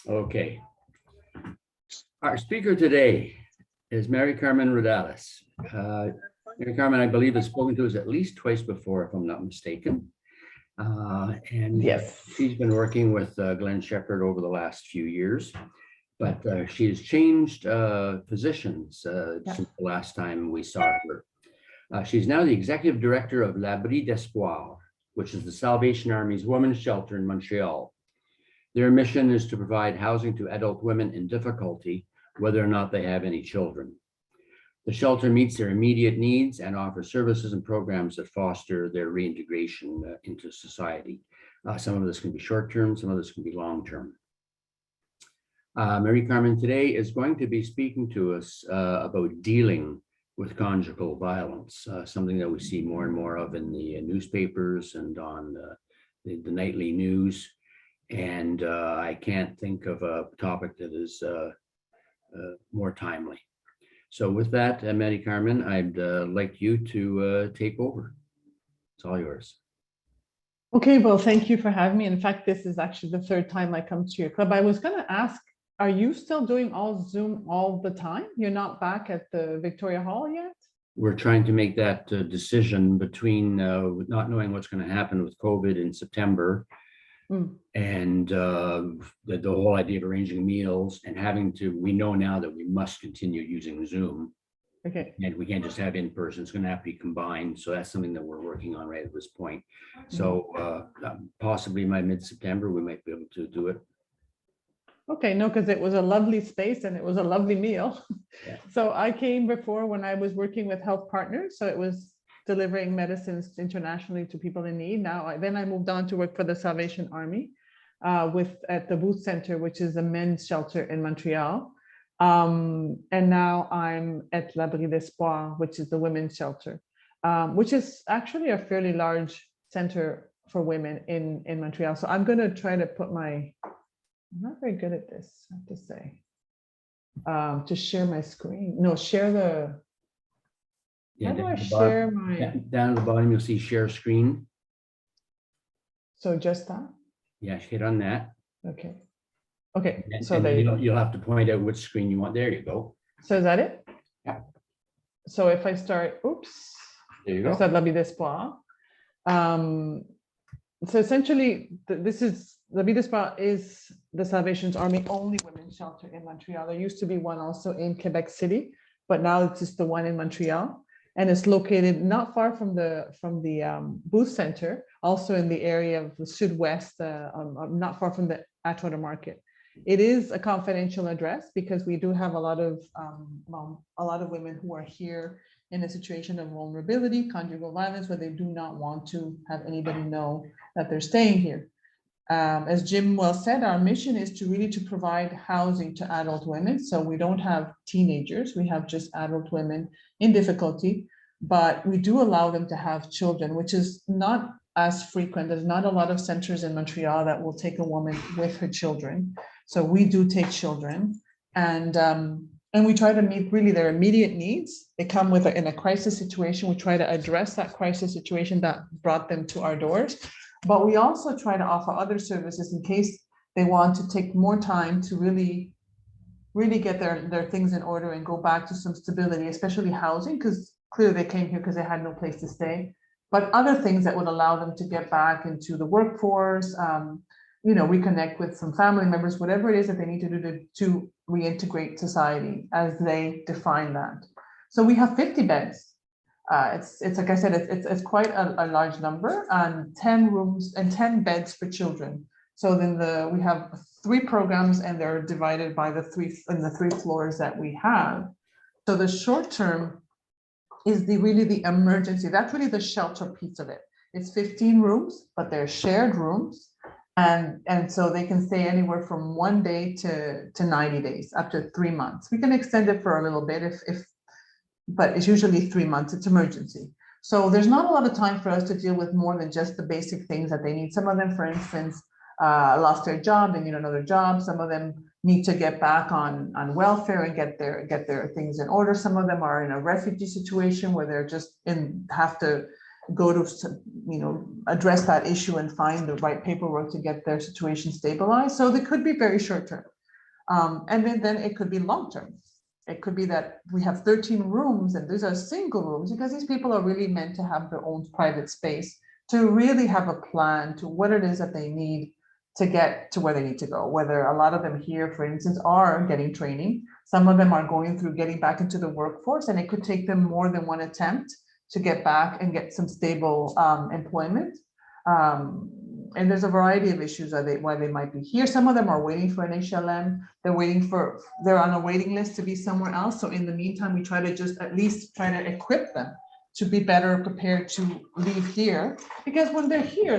Okay. Our speaker today is Maricarmen Raudales. Maricarmen, I believe, has spoken to us at least twice before, if I'm not mistaken. And Yes. she's been working with Glenn Shepherd over the last few years, but she has changed positions since the last time we saw her. She's now the executive director of L'Abri d'Espoir, which is the Salvation Army's women's shelter in Montreal. Their mission is to provide housing to adult women in difficulty, whether or not they have any children. The shelter meets their immediate needs and offers services and programs that foster their reintegration into society. Some of this can be short-term, some of this can be long-term. Maricarmen today is going to be speaking to us about dealing with conjugal violence, something that we see more and more of in the newspapers and on the nightly news. And I can't think of a topic that is more timely. So with that, Maricarmen, I'd like you to take over. It's all yours. Okay, well, thank you for having me. In fact, this is actually the third time I come to your club. I was going to ask, are you still doing all Zoom all the time? You're not back at the Victoria Hall yet? We're trying to make that decision between not knowing what's going to happen with COVID in September and the whole idea of arranging meals and having to, we know now that we must continue using Zoom. Okay. And we can't just have in person, it's going to have to be combined. So that's something that we're working on right at this point. So possibly by mid-September, we might be able to do it. Okay, no, because it was a lovely space and it was a lovely meal. Yeah. So I came before when I was working with Health Partners. So it was delivering medicines internationally to people in need. Then I moved on to work for the Salvation Army at the Booth Center, which is a men's shelter in Montreal. And now I'm at L'Abri d'Espoir, which is the women's shelter, which is actually a fairly large center for women in Montreal. So I'm going to try to put I'm not very good at this, I have to say, to share my screen. No, share the, Yeah, how do I share my? Down at the bottom, you'll see share screen. So just that? Yeah, hit on that. Okay. Okay, And so you'll have to point out which screen you want. There you go. So is that it? Yeah. So if I start, oops. There you go. There's L'Abri d'Espoir. So essentially, this is L'Abri d'Espoir is the Salvation Army only women's shelter in Montreal. There used to be one also in Quebec City, but now it's just the one in Montreal. And it's located not far from the Booth Center, also in the area of the Sud-West, not far from the Atwater Market. It is a confidential address because we do have a lot of women who are here in a situation of vulnerability, conjugal violence, where they do not want to have anybody know that they're staying here. As Jim well said, our mission is to provide housing to adult women. So we don't have teenagers, we have just adult women in difficulty, but we do allow them to have children, which is not as frequent. There's not a lot of centers in Montreal that will take a woman with her children. So we do take children, and we try to meet really their immediate needs. They come in a crisis situation. We try to address that crisis situation that brought them to our doors. But we also try to offer other services in case they want to take more time to really get their things in order and go back to some stability, especially housing, because clearly they came here because they had no place to stay. But other things that would allow them to get back into the workforce, reconnect with some family members, whatever it is that they need to do to reintegrate society as they define that. So we have 50 beds. It's like I said, it's quite a large number, and 10 rooms and 10 beds for children. So then we have 3 programs, and they're divided by the 3 floors that we have. So the short term is really the emergency. That's really the shelter piece of it. It's 15 rooms, but they're shared rooms. And so they can stay anywhere from 1 day to 90 days, up to 3 months. We can extend it for a little bit but it's usually 3 months. It's emergency. So there's not a lot of time for us to deal with more than just the basic things that they need. Some of them, for instance, lost their job, they need another job. Some of them need to get back on welfare and get their things in order. Some of them are in a refugee situation where they're just have to go to, address that issue and find the right paperwork to get their situation stabilized. So they could be very short term. And then it could be long-term. It could be that we have 13 rooms and these are single rooms because these people are really meant to have their own private space, to really have a plan to what it is that they need to get to where they need to go. Whether a lot of them here, for instance, are getting training. Some of them are going through getting back into the workforce, and it could take them more than one attempt to get back and get some stable employment. And there's a variety of issues why they might be here. Some of them are waiting for an HLM. They're on a waiting list to be somewhere else. So in the meantime, we try to just at least try to equip them to be better prepared to leave here. Because when they're here,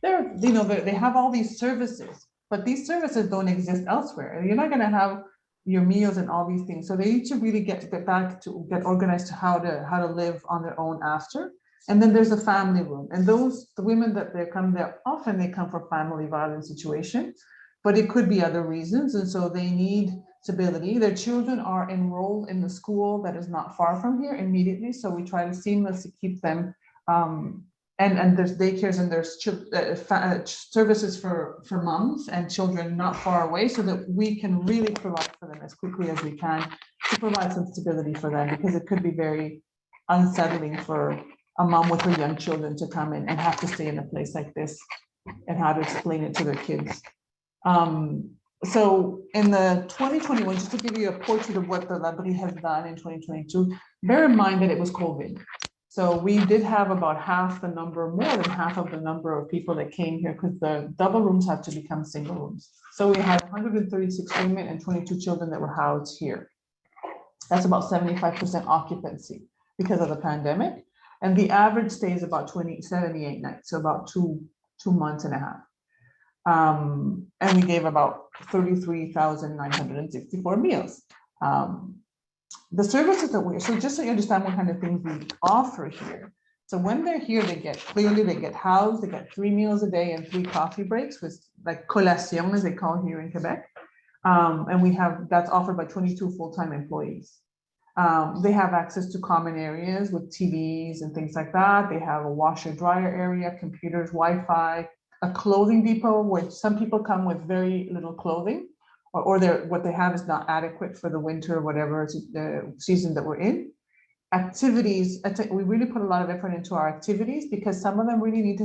they have all these services, but these services don't exist elsewhere. You're not going to have your meals and all these things. So they need to really get back to get organized to how to live on their own after. And then there's a family room, and the women that they come there, often they come for family violence situation, but it could be other reasons. And so they need stability. Their children are enrolled in the school that is not far from here immediately. So we try to seamlessly keep them, and there's daycares and there's services for moms and children not far away, so that we can really provide for them as quickly as we can to provide some stability for them, because it could be very unsettling for a mom with her young children to come in and have to stay in a place like this and how to explain it to their kids. So in the 2021, just to give you a portrait of what the Labri has done in 2022, bear in mind that it was COVID. So we did have about more than half of the number of people that came here, because the double rooms have to become single rooms. So we had 136 women and 22 children that were housed here. That's about 75% occupancy because of the pandemic. And the average stay is about 78 nights, so about two months and a half. And we gave about 33,964 meals. The services that so just so you understand what kind of things we offer here. So when they're here, they get housed, they get 3 meals a day and 3 coffee breaks, with like collation, as they call here in Quebec. And that's offered by 22 full-time employees. They have access to common areas with TVs and things like that. They have a washer dryer area, computers, Wi-Fi, a clothing depot where some people come with very little clothing, or what they have is not adequate for the winter or whatever the season that we're in. Activities, we really put a lot of effort into our activities, because some of them really need to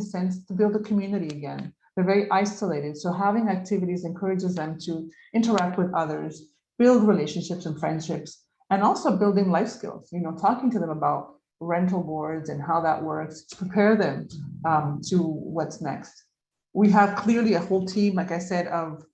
build a community again. They're very isolated. So having activities encourages them to interact with others, build relationships and friendships, and also building life skills, talking to them about rental boards and how that works, to prepare them to what's next. We have clearly a whole team, like I said, of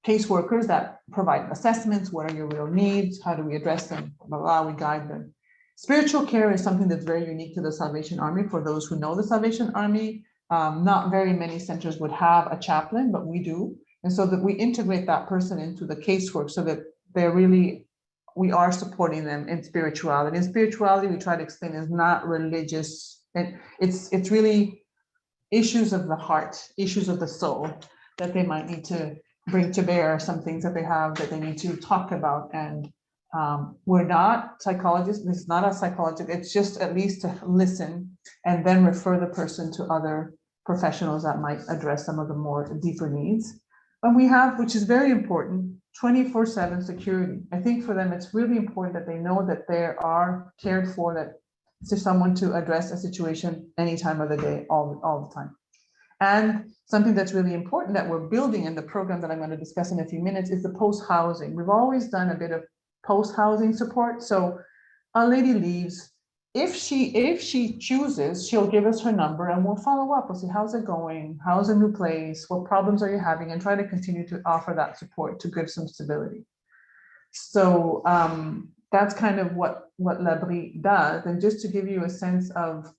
caseworkers that provide assessments. What are your real needs? How do we address them? Blah, blah, blah, we guide them. Spiritual care is something that's very unique to the Salvation Army. For those who know the Salvation Army, not very many centers would have a chaplain, but we do. And so that we integrate that person into the casework, so that we are supporting them in spirituality. And spirituality, we try to explain, is not religious. It's really issues of the heart, issues of the soul that they might need to bring to bear, some things that they have that they need to talk about. And we're not psychologists. It's not a psychologist. It's just at least to listen and then refer the person to other professionals that might address some of the more deeper needs. And we have, which is very important, 24/7 security. I think for them, it's really important that they know that they are cared for, that there's someone to address a situation any time of the day, all the time. And something that's really important that we're building in the program that I'm going to discuss in a few minutes is the post-housing. We've always done a bit of post-housing support. So a lady leaves. If she chooses, she'll give us her number and we'll follow up. We'll see, how's it going? How's a new place? What problems are you having? And try to continue to offer that support to give some stability. So that's kind of what Labri does. And just to give you a sense of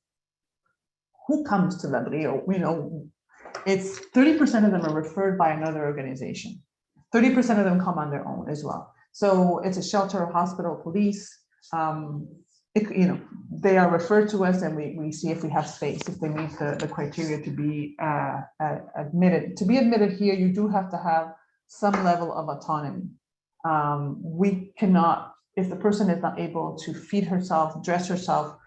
who comes to Labri, it's 30% of them are referred by another organization. 30% of them come on their own as well. So it's a shelter, hospital, police. They are referred to us, and we see if we have space, if they meet the criteria to be admitted. To be admitted here, you do have to have some level of autonomy. We cannot, if the person is not able to feed herself, dress herself,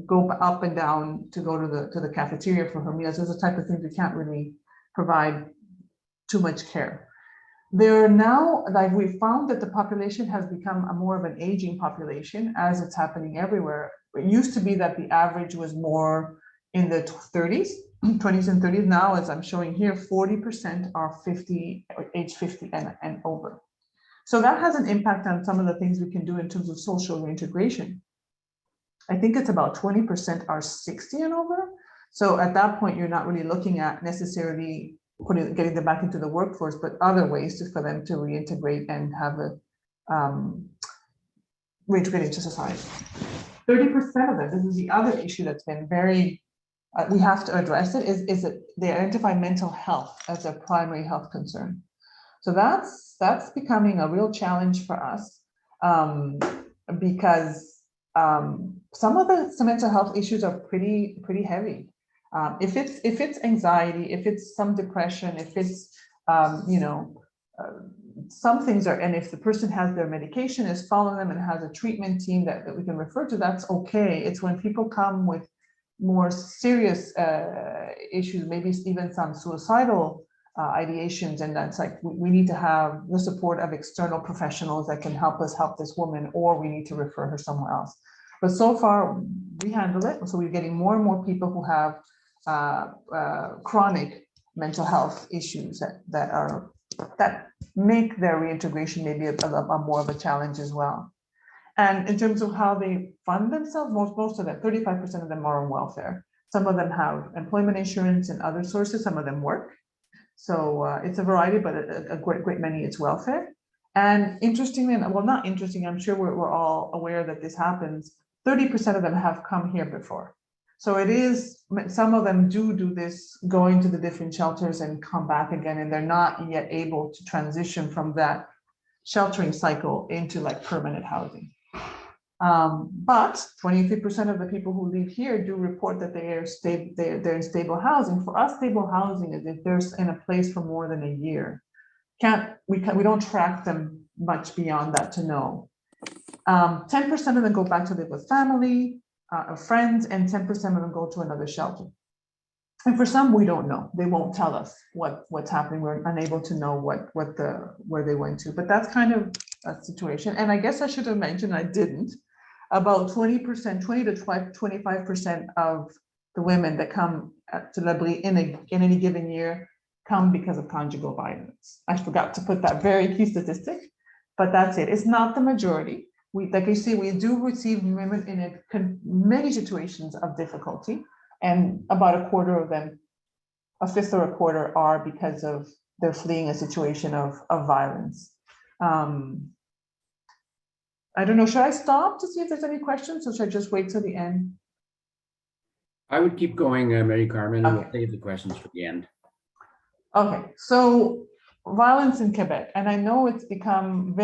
go up and down to go to the cafeteria for her meals, those are the type of things we can't really provide too much care. There are now, like we found that the population has become a more of an aging population as it's happening everywhere. It used to be that the average was more in the 30s, 20s and 30s. Now, as I'm showing here, 40% are 50, age 50 and over. So that has an impact on some of the things we can do in terms of social reintegration. I think it's about 20% are 60 and over. So at that point, you're not really looking at necessarily getting them back into the workforce, but other ways for them to reintegrate and have a reintegrate into society. 30% of them, this is the other issue that's been very, we have to address it, is that they identify mental health as a primary health concern. So that's becoming a real challenge for us, because some of the mental health issues are pretty heavy. If it's anxiety, if it's some depression, if it's some things are, and if the person has their medication, is following them and has a treatment team that we can refer to, that's okay. It's when people come with more serious issues, maybe even some suicidal ideations, and that's like we need to have the support of external professionals that can help us help this woman, or we need to refer her somewhere else. But so far we handle it, so we're getting more and more people who have chronic mental health issues that make their reintegration maybe a more of a challenge as well. And in terms of how they fund themselves, most of them, 35% of them are on welfare. Some of them have employment insurance and other sources, some of them work. So it's a variety, but a great many, it's welfare. And interestingly, well, not interesting, I'm sure we're all aware that this happens, 30% of them have come here before. So it is, some of them do this, going to the different shelters and come back again, and they're not yet able to transition from that sheltering cycle into like permanent housing. But 23% of the people who live here do report that they're in stable housing. For us, stable housing is if they're in a place for more than a year. We don't track them much beyond that to know. 10% of them go back to live with family, friends, and 10% of them go to another shelter. And for some, we don't know. They won't tell us what's happening. We're unable to know where they went to. But that's kind of a situation. And I guess I should have mentioned, I didn't. About 20%, 20 to 25% of the women that come to L'Abri in any given year come because of conjugal violence. I forgot to put that very key statistic, but that's it. It's not the majority. Like you see, we do receive women in many situations of difficulty, and about a quarter of them, a fifth or a quarter, are because of they're fleeing a situation of violence. I don't know, should I stop to see if there's any questions, or should I just wait till the end? I would keep going, Maricarmen, and we'll save the questions for the end. Okay, so violence in Quebec, and I know it's become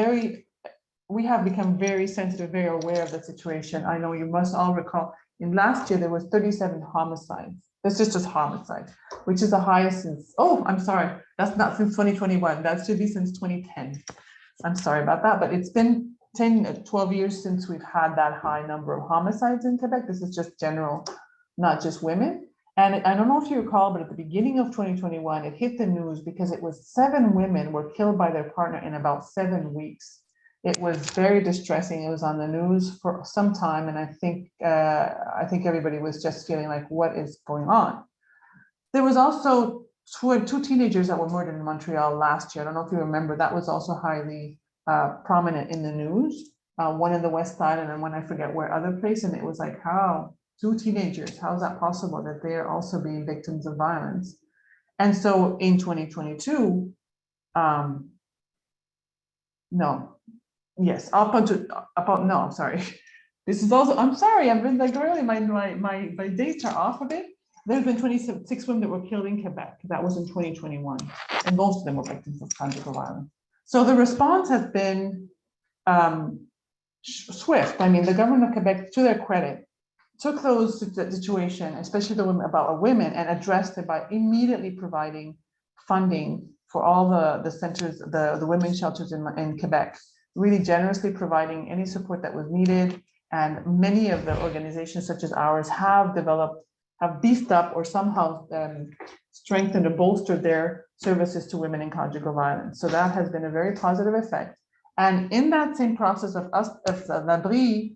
we have become very sensitive, very aware of the situation. I know you must all recall, in last year, there was 37 homicides. That's just homicide, which is the highest since, oh, I'm sorry, that's not since 2021. That should be since 2010. I'm sorry about that, but it's been 10, 12 years since we've had that high number of homicides in Quebec. This is just general, not just women. And I don't know if you recall, but at the beginning of 2021, it hit the news because it was 7 women were killed by their partner in about 7 weeks. It was very distressing. It was on the news for some time, and I think everybody was just feeling like, what is going on? There was also 2 teenagers that were murdered in Montreal last year. I don't know if you remember. That was also highly prominent in the news. One in the West Side, and then one I forget where other place. And it was like, how 2 teenagers? How is that possible that they are also being victims of violence? And so in 2022, I'm sorry. This is also, I'm sorry, I've been like really, my dates are off a bit. There's been 26 women that were killed in Quebec. That was in 2021. And most of them were victims of conjugal violence. So the response has been swift. I mean, the government of Quebec, to their credit, took those situation, especially the women about women, and addressed it by immediately providing funding for all the centers, the women's shelters in Quebec, really generously providing any support that was needed. And many of the organizations such as ours have developed have beefed up or somehow strengthened or bolstered their services to women in conjugal violence. So that has been a very positive effect. And in that same process of us, of L'Abri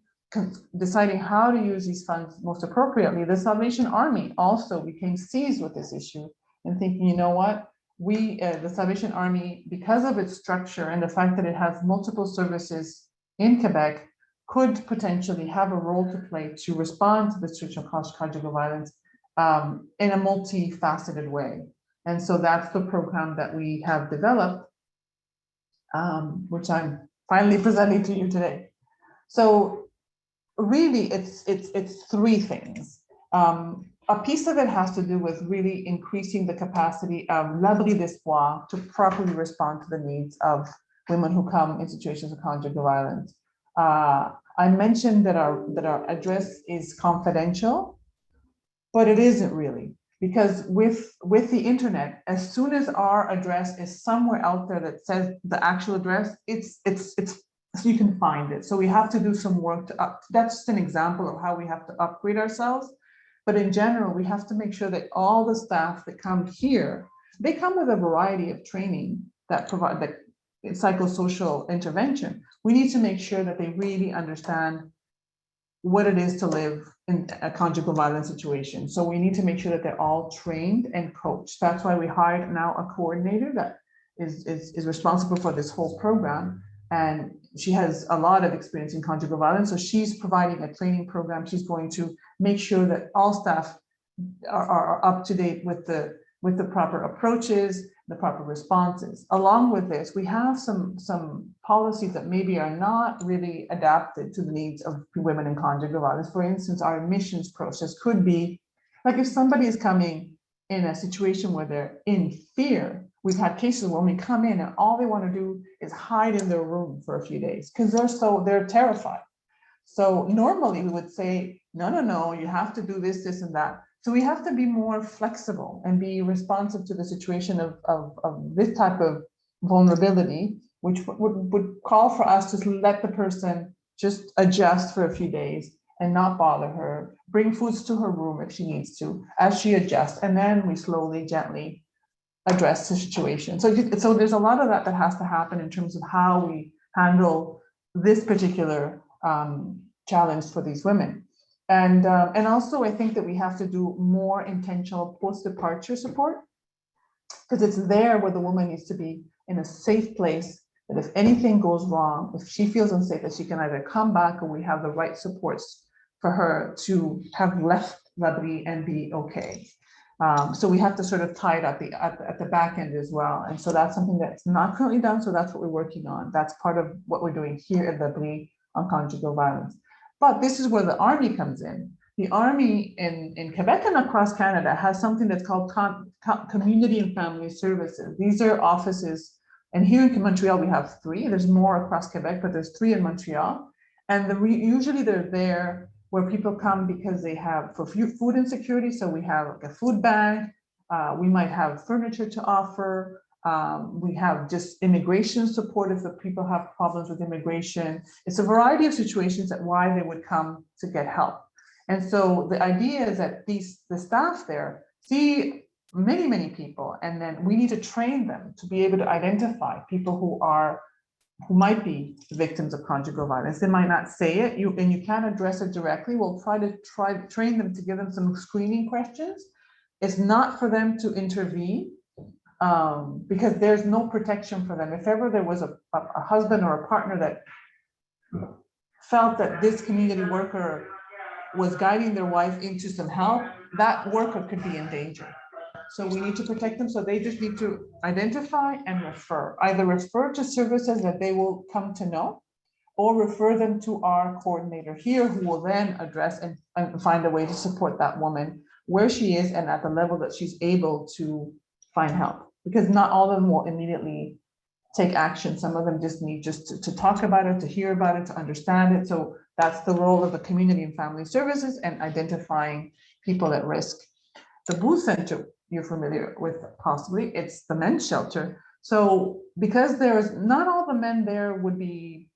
deciding how to use these funds most appropriately, the Salvation Army also became seized with this issue and thinking, you know what, we, the Salvation Army, because of its structure and the fact that it has multiple services in Quebec, could potentially have a role to play to respond to the situation of conjugal violence in a multifaceted way. And so that's the program that we have developed, which I'm finally presenting to you today. So really, it's three things. A piece of it has to do with really increasing the capacity of L'Abri d'Espoir to properly respond to the needs of women who come in situations of conjugal violence. I mentioned that our address is confidential, but it isn't really, because with the internet, as soon as our address is somewhere out there that says the actual address, it's you can find it. So we have to do some work to that's just an example of how we have to upgrade ourselves. But in general, we have to make sure that all the staff that come here, they come with a variety of training that provide the psychosocial intervention. We need to make sure that they really understand what it is to live in a conjugal violence situation. So we need to make sure that they're all trained and coached. That's why we hired now a coordinator that is responsible for this whole program. And she has a lot of experience in conjugal violence. So she's providing a training program. She's going to make sure that all staff are up to date with the proper approaches, the proper responses. Along with this, we have some policies that maybe are not really adapted to the needs of women in conjugal violence. For instance, our admissions process could be, like if somebody is coming in a situation where they're in fear. We've had cases where we come in and all they want to do is hide in their room for a few days because they're terrified. So normally we would say, no, you have to do this, this, and that. So we have to be more flexible and be responsive to the situation of this type of vulnerability, which would call for us to let the person just adjust for a few days and not bother her, bring foods to her room if she needs to, as she adjusts, and then we slowly, gently address the situation. So there's a lot of that has to happen in terms of how we handle this particular challenge for these women. And also I think that we have to do more intentional post-departure support, because it's there where the woman needs to be in a safe place, that if anything goes wrong, if she feels unsafe, that she can either come back or we have the right supports for her to have left L'Abri and be okay. So we have to sort of tie it at the back end as well. And so that's something that's not currently done. So that's what we're working on. That's part of what we're doing here at L'Abri on conjugal violence. But this is where the Army comes in. The Army in Quebec and across Canada has something that's called Community and Family Services. These are offices, and here in Montreal we have 3. There's more across Quebec, but there's 3 in Montreal. And usually they're there where people come because they have for food insecurity. So we have like a food bank, we might have furniture to offer, we have just immigration support if the people have problems with immigration. It's a variety of situations that why they would come to get help. And so the idea is that the staff there see many people, and then we need to train them to be able to identify people who might be victims of conjugal violence. They might not say it, and you can't address it directly. We'll try to train them to give them some screening questions. It's not for them to intervene because there's no protection for them. If ever there was a husband or a partner that felt that this community worker was guiding their wife into some help, that worker could be in danger. So we need to protect them. So they just need to identify and refer, either refer to services that they will come to know, or refer them to our coordinator here, who will then address and find a way to support that woman where she is and at the level that she's able to find help. Because not all of them will immediately take action. Some of them just need to talk about it, to hear about it, to understand it. So that's the role of the Community and Family Services and identifying people at risk. The Booth Center, you're familiar with possibly, it's the men's shelter. So because there's not all the men there would be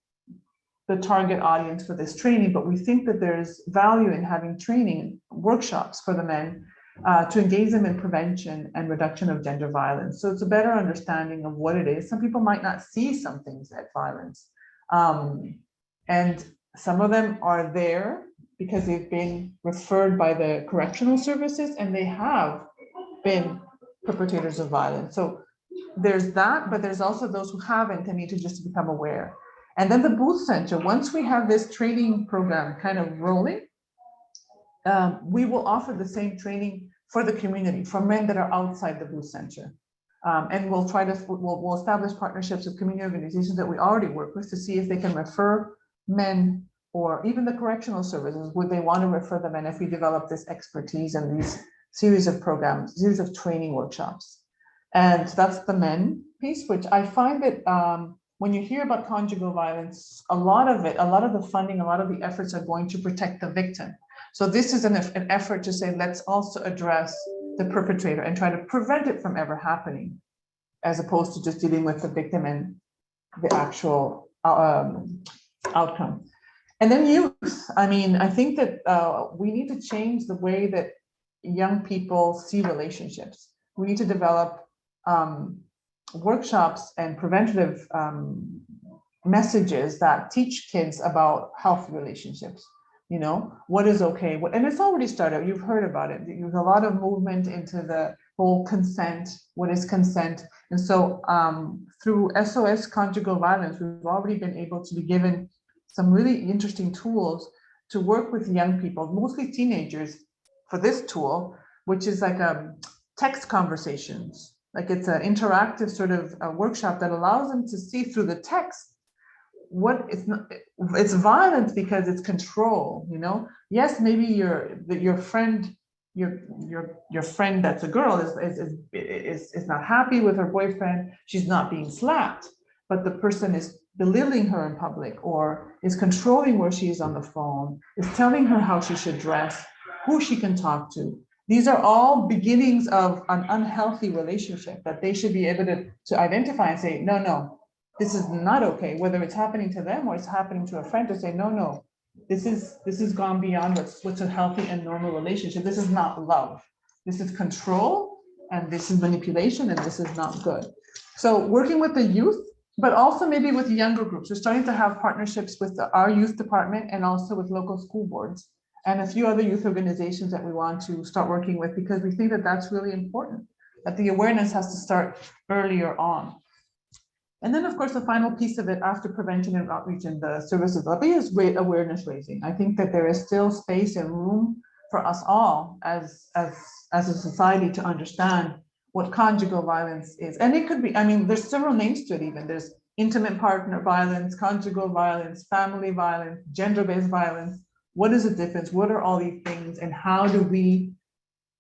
the target audience for this training, but we think that there's value in having training workshops for the men to engage them in prevention and reduction of gender violence. So it's a better understanding of what it is. Some people might not see some things as violence. And some of them are there because they've been referred by the correctional services and they have been perpetrators of violence. So there's that, but there's also those who haven't and need to just become aware. And then the Booth Center, once we have this training program kind of rolling, we will offer the same training for the community, for men that are outside the Booth Center. And we'll try to, we'll establish partnerships with community organizations that we already work with to see if they can refer men, or even the correctional services, would they want to refer them in if we develop this expertise and these series of programs, series of training workshops. And that's the men piece, which I find that when you hear about conjugal violence, a lot of the funding, a lot of the efforts are going to protect the victim. So this is an effort to say, let's also address the perpetrator and try to prevent it from ever happening, as opposed to just dealing with the victim and the actual outcome. And then youth. I mean, I think that we need to change the way that young people see relationships. We need to develop workshops and preventative messages that teach kids about healthy relationships. You know, what is okay, and it's already started. You've heard about it. There's a lot of movement into the whole consent. What is consent? And so through SOS Conjugal Violence, we've already been able to be given some really interesting tools to work with young people, mostly teenagers, for this tool, which is like text conversations. Like it's an interactive sort of workshop that allows them to see through the text what it's violence because it's control, you know. Yes, maybe your friend that's a girl is not happy with her boyfriend, she's not being slapped, but the person is belittling her in public, or is controlling where she is on the phone, is telling her how she should dress, who she can talk to. These are all beginnings of an unhealthy relationship that they should be able to identify and say, no, this is not okay, whether it's happening to them or it's happening to a friend, to say, no, this is gone beyond what's a healthy and normal relationship. This is not love. This is control, and this is manipulation, and this is not good. So working with the youth, but also maybe with younger groups. We're starting to have partnerships with our youth department and also with local school boards and a few other youth organizations that we want to start working with, because we think that that's really important, that the awareness has to start earlier on. And then, of course, the final piece of it after prevention and outreach and the services lobby is awareness raising. I think that there is still space and room for us all as a society to understand what conjugal violence is. And it could be, I mean, there's several names to it even. There's intimate partner violence, conjugal violence, family violence, gender-based violence. What is the difference? What are all these things? And how do we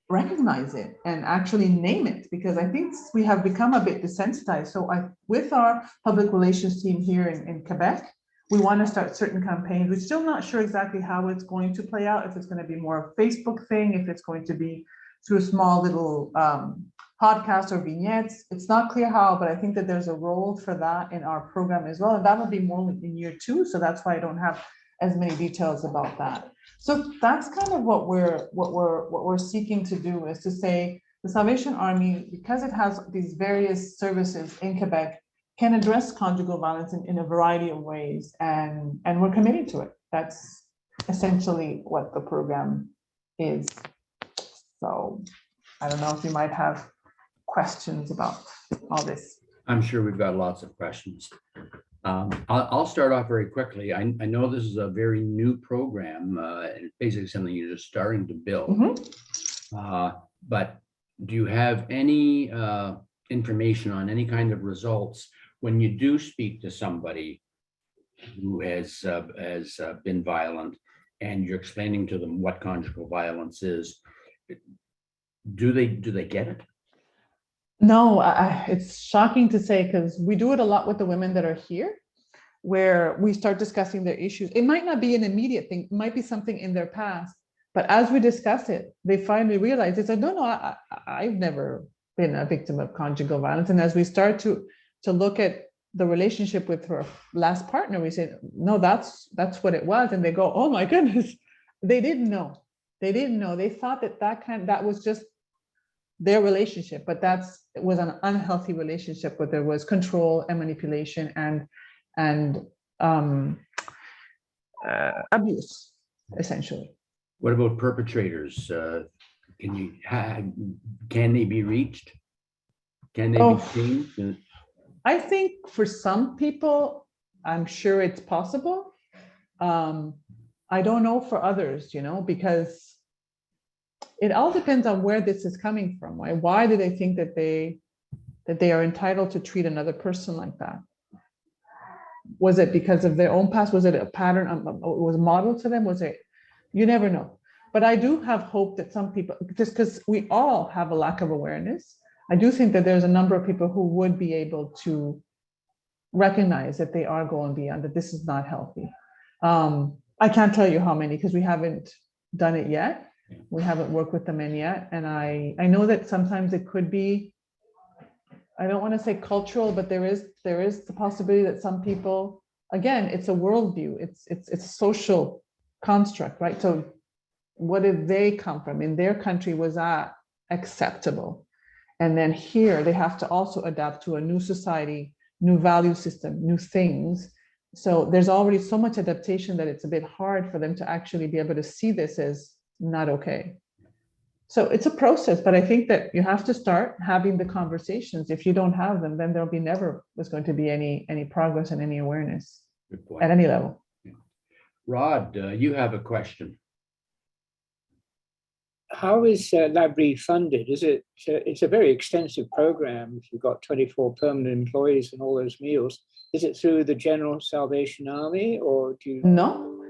recognize it and actually name it? Because I think we have become a bit desensitized. So with our public relations team here in Quebec, we want to start certain campaigns. We're still not sure exactly how it's going to play out, if it's going to be more a Facebook thing, if it's going to be through small little podcasts or vignettes. It's not clear how, but I think that there's a role for that in our program as well. And that will be more in year 2. So that's why I don't have as many details about that. So that's kind of what we're seeking to do, is to say the Salvation Army, because it has these various services in Quebec, can address conjugal violence in a variety of ways, and we're committed to it. That's essentially what the program is. So I don't know if you might have questions about all this. I'm sure we've got lots of questions. I'll start off very quickly. I know this is a very new program, and basically something you're just starting to build. Mm-hmm. But do you have any information on any kind of results when you do speak to somebody who has been violent, and you're explaining to them what conjugal violence is? Do they get it? No, it's shocking to say, because we do it a lot with the women that are here, where we start discussing their issues. It might not be an immediate thing, it might be something in their past, but as we discuss it, they finally realize, they said, no, I've never been a victim of conjugal violence. And as we start to look at the relationship with her last partner, we said, no, that's what it was. And they go, oh my goodness, they didn't know. They didn't know. They thought that was just their relationship, but it was an unhealthy relationship where there was control and manipulation and abuse, essentially. What about perpetrators? Can they be reached? Can they be seen? I think for some people, I'm sure it's possible. I don't know for others, because it all depends on where this is coming from. Why do they think that they are entitled to treat another person like that? Was it because of their own past? Was it a pattern? Was modeled to them? Was it? You never know. But I do have hope that some people, just because we all have a lack of awareness, I do think that there's a number of people who would be able to recognize that they are going beyond, that this is not healthy. I can't tell you how many because we haven't done it yet. We haven't worked with the men yet. And I know that sometimes it could be, I don't want to say cultural, but there is the possibility that some people, again, it's a worldview, it's a social construct, right? So what did they come from? In their country, was that acceptable? And then here they have to also adapt to a new society, new value system, new things. So there's already so much adaptation that it's a bit hard for them to actually be able to see this as not okay. So it's a process, but I think that you have to start having the conversations. If you don't have them, then there'll be never was going to be any progress and any awareness at any level. Rod, you have a question. How is Library funded? It's a very extensive program. If you've got 24 permanent employees and all those meals, is it through the General Salvation Army or do you? No,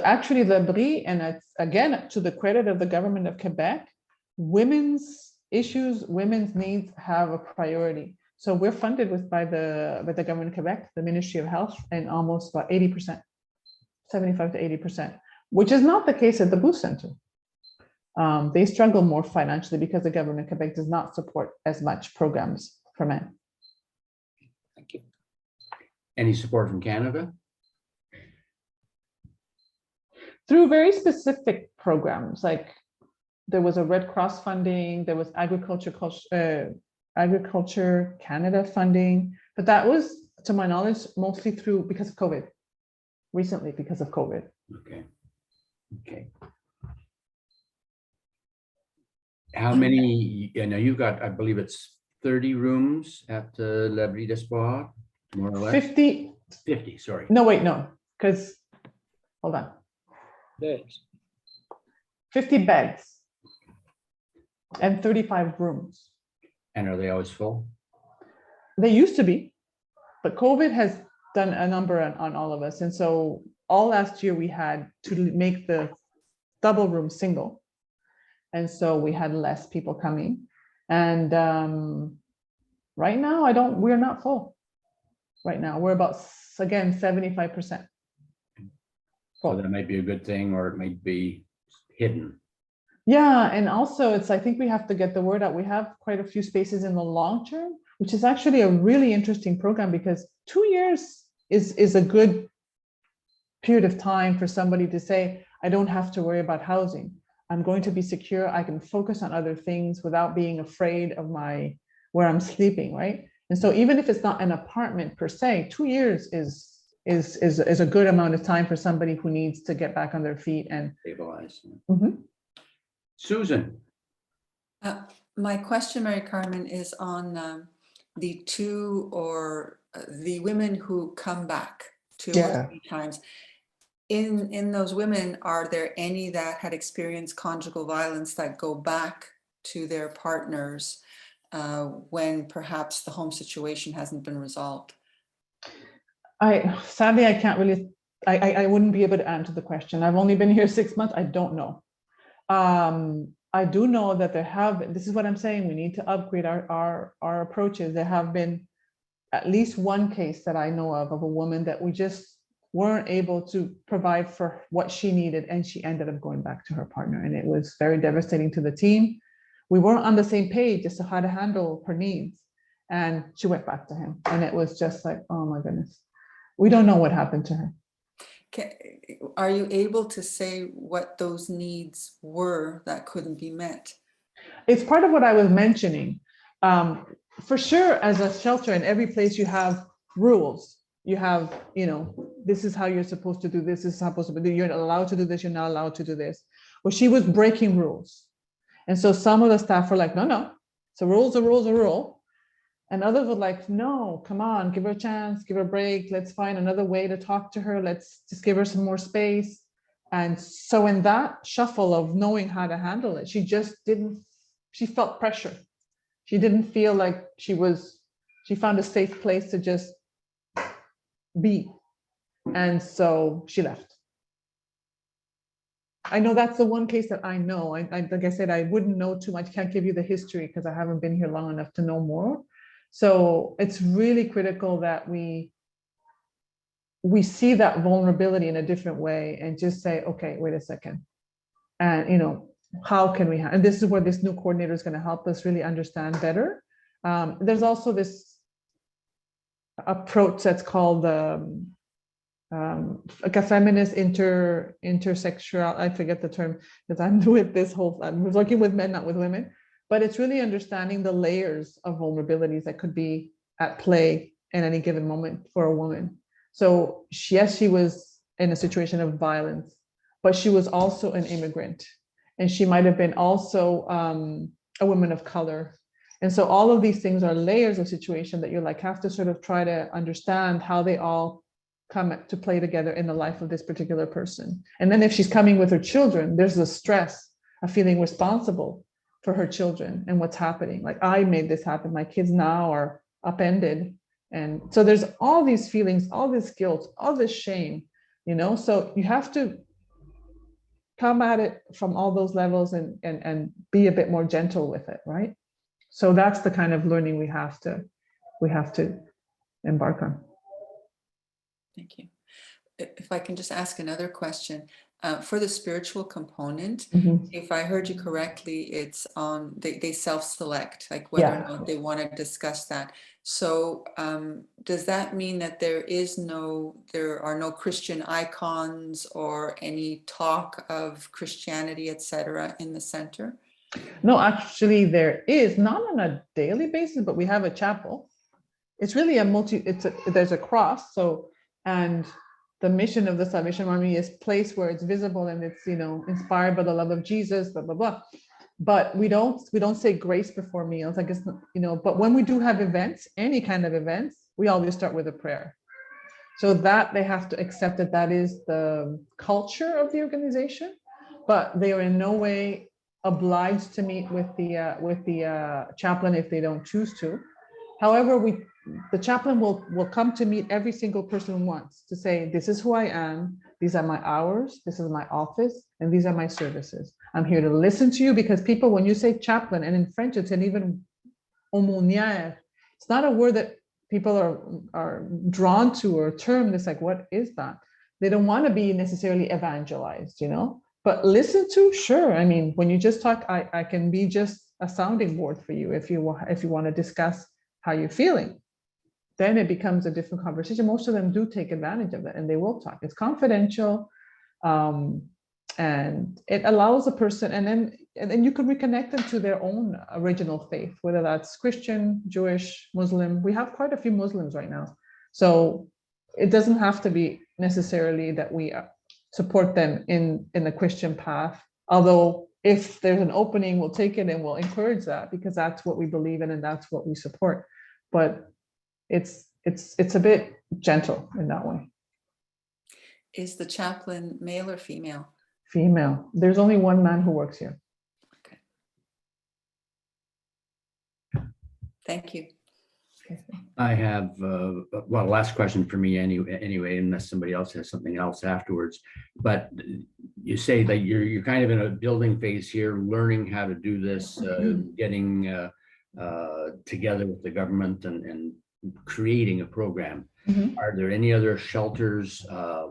actually Library, and it's again to the credit of the government of Quebec, women's issues, women's needs have a priority. So we're funded by the government of Quebec, the Ministry of Health, and almost about 80%, 75 to 80%, which is not the case at the Booth Center. They struggle more financially because the government of Quebec does not support as much programs for men. Thank you. Any support from Canada? Through very specific programs, like there was a Red Cross funding, there was Agriculture Canada funding, but that was, to my knowledge, mostly because of COVID, recently because of COVID. Okay. How many, you've got, I believe it's 30 rooms at L'Abri d'Espoir, more or less? 50, sorry. No, wait, no, because, hold on. Beds. 50 beds and 35 rooms. And are they always full? They used to be, but COVID has done a number on all of us. And so all last year we had to make the double room single. And so we had less people coming. And right now, we're not full. Right now, we're about, again, 75%. So that might be a good thing, or it might be hidden. Yeah, and also I think we have to get the word out. We have quite a few spaces in the long term, which is actually a really interesting program because 2 years is a good period of time for somebody to say, I don't have to worry about housing. I'm going to be secure. I can focus on other things without being afraid of where I'm sleeping, right? And so even if it's not an apartment per se, 2 years is a good amount of time for somebody who needs to get back on their feet and Stabilize. Mhm. Susan. My question, Maricarmen, is on the women who come back 2 or 3 times. In those women, are there any that had experienced conjugal violence that go back to their partners when perhaps the home situation hasn't been resolved? Sadly, I can't really, I wouldn't be able to answer the question. I've only been here 6 months. I don't know. I do know that this is what I'm saying, we need to upgrade our approaches. There have been at least one case that I know of a woman that we just weren't able to provide for what she needed, and she ended up going back to her partner, and it was very devastating to the team. We weren't on the same page as to how to handle her needs. And she went back to him. And it was just like, oh my goodness, we don't know what happened to her. Are you able to say what those needs were that couldn't be met? It's part of what I was mentioning. For sure, as a shelter, in every place you have rules. You have, this is how you're supposed to do this. This is supposed to be. You're allowed to do this. You're not allowed to do this. Well, she was breaking rules, and so some of the staff were like, "No, it's a rule, a rule," and others were like, "No, come on, give her a chance, give her a break. Let's find another way to talk to her. Let's just give her some more space." And so, in that shuffle of knowing how to handle it, she just didn't. She felt pressure. She didn't feel like she found a safe place to just be. And so she left. I know that's the one case that I know. I like I said, I wouldn't know too much. Can't give you the history because I haven't been here long enough to know more. So it's really critical that we see that vulnerability in a different way and just say, okay, wait a second. And how can we and this is where this new coordinator is going to help us really understand better. There's also this approach that's called like a feminist intersexual, I forget the term because I'm with this whole, I'm working with men, not with women, but it's really understanding the layers of vulnerabilities that could be at play in any given moment for a woman. So yes, she was in a situation of violence, but she was also an immigrant, and she might have been also a woman of color. And so all of these things are layers of situation that you have to sort of try to understand how they all come to play together in the life of this particular person. And then if she's coming with her children, there's the stress of feeling responsible for her children and what's happening. Like, I made this happen. My kids now are upended. And so there's all these feelings, all this guilt, all this shame, so you have to come at it from all those levels and be a bit more gentle with it, right? So that's the kind of learning we have to embark on. Thank you. If I can just ask another question, for the spiritual component, if I heard you correctly, it's on they self-select, like whether or not they want to discuss that. So does that mean that there are no Christian icons or any talk of Christianity, etc., in the center? No, actually there is, not on a daily basis, but we have a chapel. It's really there's a cross. So, and the mission of the Salvation Army is placed where it's visible and it's, inspired by the love of Jesus, blah, blah, blah. But we don't say grace before meals, I guess, but when we do have events, any kind of events, we always start with a prayer. So that they have to accept that is the culture of the organization, but they are in no way obliged to meet with the chaplain if they don't choose to. However, the chaplain will come to meet every single person once to say, this is who I am, these are my hours, this is my office, and these are my services. I'm here to listen to you, because people, when you say chaplain, and in French it's an even aumônière, it's not a word that people are drawn to or termed. It's like, what is that? They don't want to be necessarily evangelized, but listen to, sure. I mean, when you just talk, I can be just a sounding board for you if you want to discuss how you're feeling. Then it becomes a different conversation. Most of them do take advantage of it, and they will talk. It's confidential, and it allows a person, and then you can reconnect them to their own original faith, whether that's Christian, Jewish, Muslim. We have quite a few Muslims right now, so it doesn't have to be necessarily that we support them in the Christian path. Although if there's an opening, we'll take it and we'll encourage that, because that's what we believe in and that's what we support. But it's a bit gentle in that way. Is the chaplain male or female? Female. There's only one man who works here. Okay. Thank you. I have, last question for me anyway, unless somebody else has something else afterwards. But you say that you're kind of in a building phase here, learning how to do this, getting together with the government and creating a program. Are there any other shelters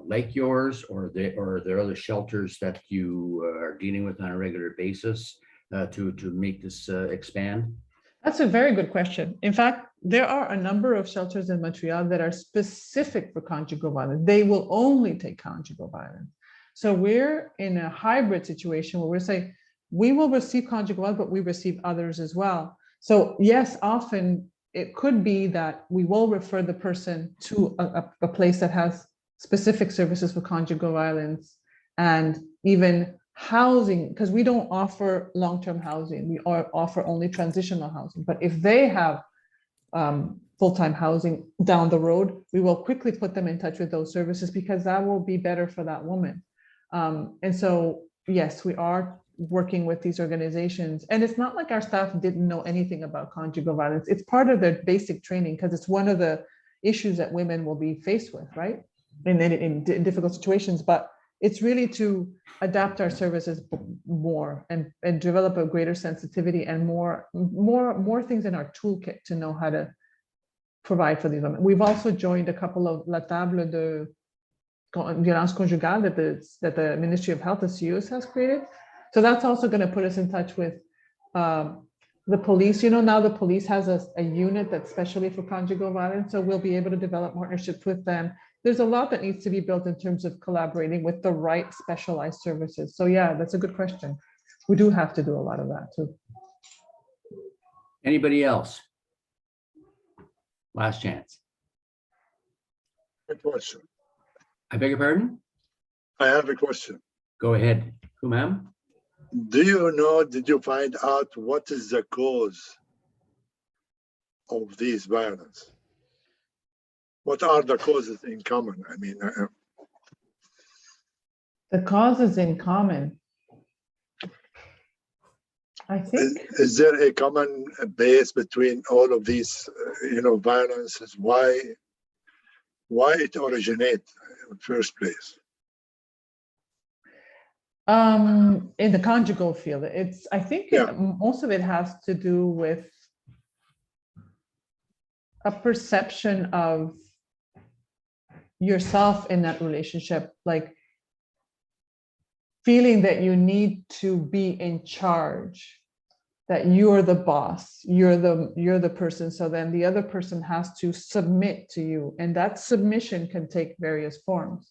like yours, or are there other shelters that you are dealing with on a regular basis to make this expand? That's a very good question. In fact, there are a number of shelters in Montreal that are specific for conjugal violence. They will only take conjugal violence. So we're in a hybrid situation where we're saying we will receive conjugal violence, but we receive others as well. So yes, often it could be that we will refer the person to a place that has specific services for conjugal violence and even housing, because we don't offer long-term housing. We offer only transitional housing. But if they have full-time housing down the road, we will quickly put them in touch with those services because that will be better for that woman. And so, yes, we are working with these organizations. And it's not like our staff didn't know anything about conjugal violence. It's part of their basic training because it's one of the issues that women will be faced with, right? In difficult situations. But it's really to adapt our services more and develop a greater sensitivity and more things in our toolkit to know how to provide for these women. We've also joined a couple of La Table de Violence Conjugale that the Ministry of Health, the CEOs, has created. So that's also going to put us in touch with the police. You know, now the police has a unit that's specially for conjugal violence. So we'll be able to develop partnerships with them. There's a lot that needs to be built in terms of collaborating with the right specialized services. So yeah, that's a good question. We do have to do a lot of that too. Anybody else? Last chance. A question. I beg your pardon? I have a question. Go ahead. Who, ma'am? Do you know, did you find out what is the cause of these violence? What are the causes in common? I mean, The causes in common. I think. is there a common base between all of these, violences? Why it originate in the first place? In the conjugal field, I think most of it has to do with a perception of yourself in that relationship, like feeling that you need to be in charge, that you're the boss, you're the person. So then the other person has to submit to you, and that submission can take various forms.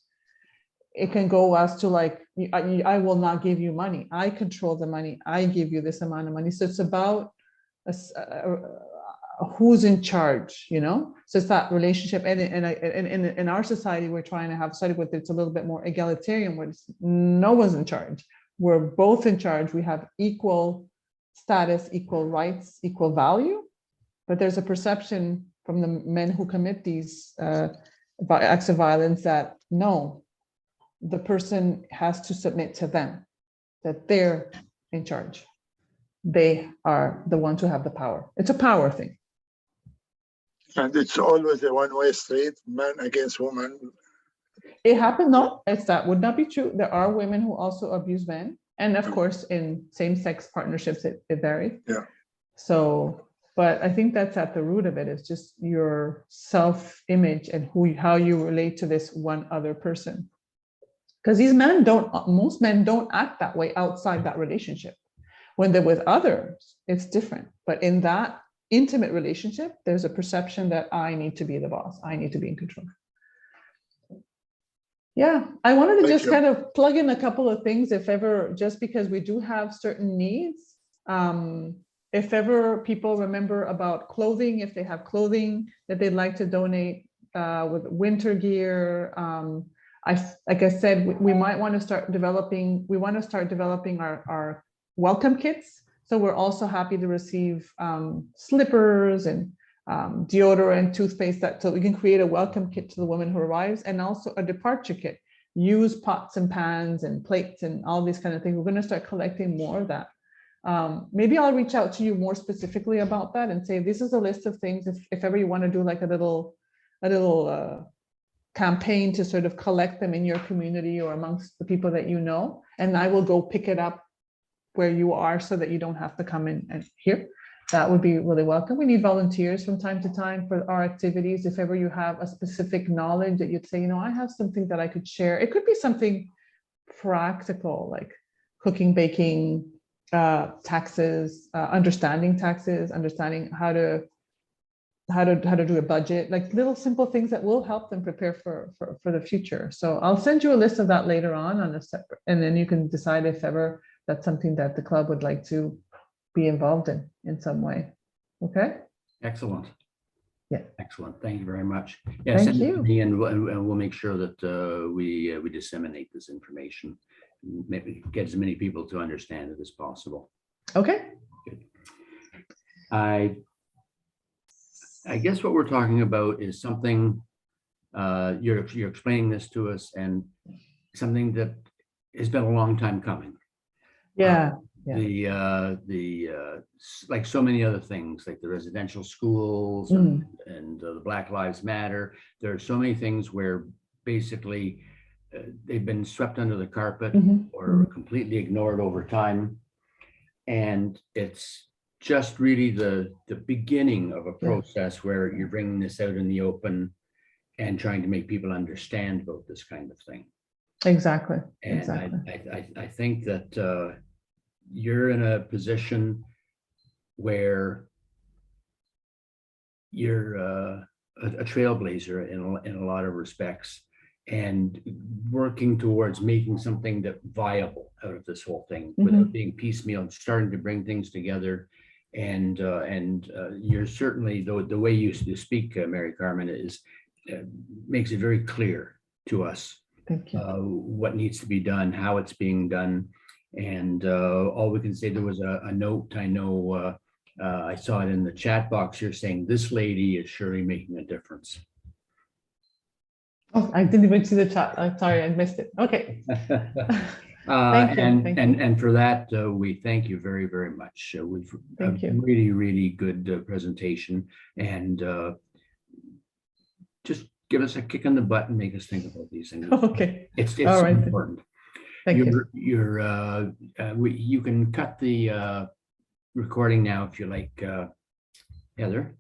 It can go as to like, I will not give you money. I control the money. I give you this amount of money. So it's about who's in charge, So it's that relationship. And in our society, we're trying to have a study with it's a little bit more egalitarian, where no one's in charge. We're both in charge. We have equal status, equal rights, equal value. But there's a perception from the men who commit these acts of violence that no, the person has to submit to them, that they're in charge. They are the ones who have the power. It's a power thing. And it's always a one-way street, man against woman. It happens, no, that would not be true. There are women who also abuse men. And of course, in same-sex partnerships, it varies. Yeah. So, but I think that's at the root of it. It's just your self-image and how you relate to this one other person. Because most men don't act that way outside that relationship. When they're with others, it's different. But in that intimate relationship, there's a perception that I need to be the boss. I need to be in control. Yeah, I wanted to just kind of plug in a couple of things if ever, just because we do have certain needs. If ever people remember about clothing, if they have clothing that they'd like to donate with winter gear, like I said, we might want to start developing, our welcome kits. So we're also happy to receive slippers and deodorant, toothpaste, so we can create a welcome kit to the woman who arrives, and also a departure kit. Use pots and pans and plates and all these kind of things. We're going to start collecting more of that. Maybe I'll reach out to you more specifically about that and say, this is a list of things. If ever you want to do like a little campaign to sort of collect them in your community or amongst the people that you know, and I will go pick it up where you are so that you don't have to come in and here. That would be really welcome. We need volunteers from time to time for our activities. If ever you have a specific knowledge that you'd say, I have something that I could share. It could be something practical like cooking, baking, taxes, understanding taxes, understanding how to do a budget, like little simple things that will help them prepare for the future. So I'll send you a list of that later on a separate, and then you can decide if ever that's something that the club would like to be involved in some way. Okay. Excellent. Yeah. Excellent. Thank you very much. Yeah, Thank send it to you. me and we'll make sure that we disseminate this information. Maybe get as many people to understand it as possible. Okay. Good. I guess what we're talking about is something you're explaining this to us, and something that has been a long time coming. Yeah. Like so many other things, like the residential schools and the Black Lives Matter. There are so many things where basically they've been swept under the carpet or completely ignored over time. And it's just really the beginning of a process where you're bringing this out in the open and trying to make people understand about this kind of thing. Exactly. And Exactly. I think that you're in a position where you're a trailblazer in a lot of respects, and working towards making something that viable out of this whole thing without being piecemeal, starting to bring things together. And you're certainly, the way you speak, Maricarmen, is makes it very clear to us Thank you. what needs to be done, how it's being done. And all we can say, there was a note, I know, I saw it in the chat box here saying, this lady is surely making a difference. Oh, I didn't even see the chat. I'm sorry, I missed it. Okay. Thank you. And for that, we thank you very, very much. We've Thank you. really, really good presentation, and just give us a kick in the butt and make us think about these things. Okay. It's All right. important. Thank you. You can cut the recording now if you like, Heather.